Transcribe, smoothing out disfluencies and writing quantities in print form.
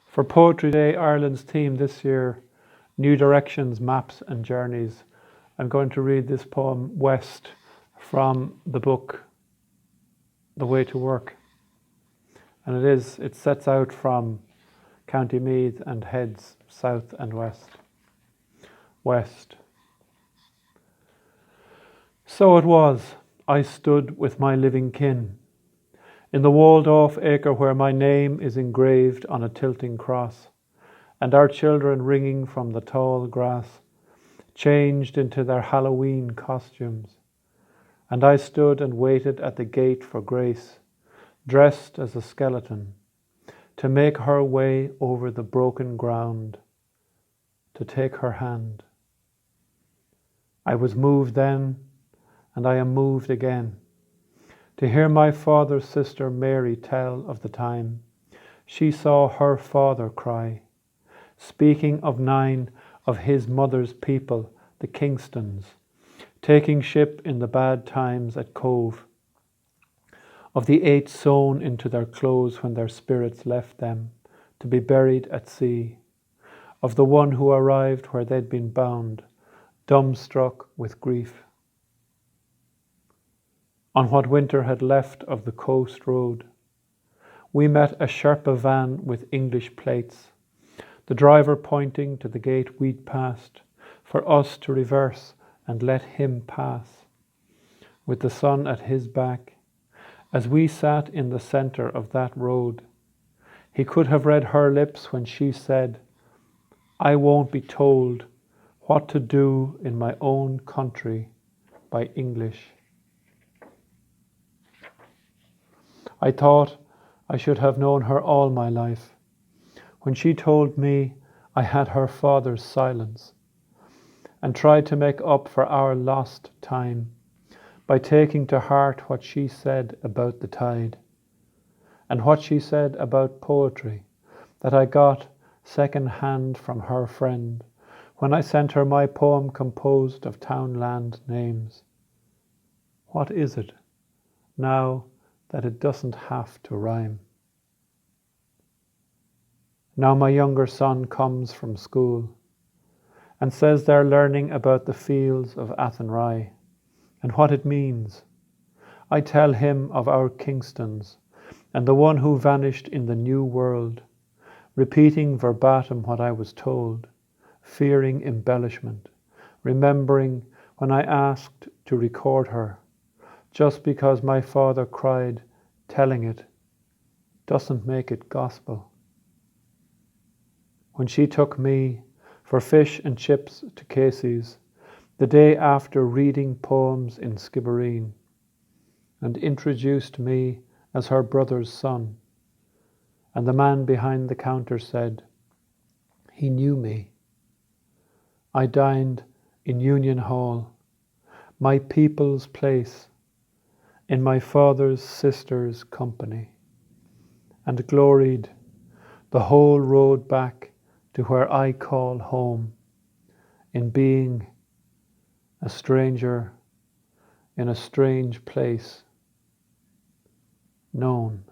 For Poetry Day, Ireland's theme this year, New Directions, Maps and Journeys. I'm going to read this poem, West, from the book The Way to Work. And it sets out from County Meath and heads south and west. West. So it was, I stood with my living kin in the walled-off acre where my name is engraved on a tilting cross, and our children ringing from the tall grass, changed into their Halloween costumes. And I stood and waited at the gate for Grace, dressed as a skeleton, to make her way over the broken ground, to take her hand. I was moved then, and I am moved again, to hear my father's sister Mary tell of the time she saw her father cry, speaking of 9 of his mother's people, the Kingstons, taking ship in the bad times at Cove, of the 8 sewn into their clothes when their spirits left them to be buried at sea, of the one who arrived where they'd been bound, dumbstruck with grief. On what winter had left of the coast road, we met a Sherpa van with English plates, the driver pointing to the gate we'd passed, for us to reverse and let him pass, with the sun at his back. As we sat in the centre of that road, he could have read her lips when she said, I won't be told what to do in my own country by English. I thought I should have known her all my life, when she told me I had her father's silence, and tried to make up for our lost time by taking to heart what she said about the tide, and what she said about poetry that I got second hand from her friend when I sent her my poem composed of townland names. What is it now that it doesn't have to rhyme? Now my younger son comes from school and says they're learning about the fields of Athenry and what it means. I tell him of our Kingstons and the one who vanished in the new world, repeating verbatim what I was told, fearing embellishment, remembering when I asked to record her, just because my father cried, telling it doesn't make it gospel. When she took me for fish and chips to Casey's the day after reading poems in Skibbereen, and introduced me as her brother's son, and the man behind the counter said he knew me. I dined in Union Hall, my people's place, in my father's sister's company, and gloried the whole road back to where I call home, in being a stranger in a strange place, known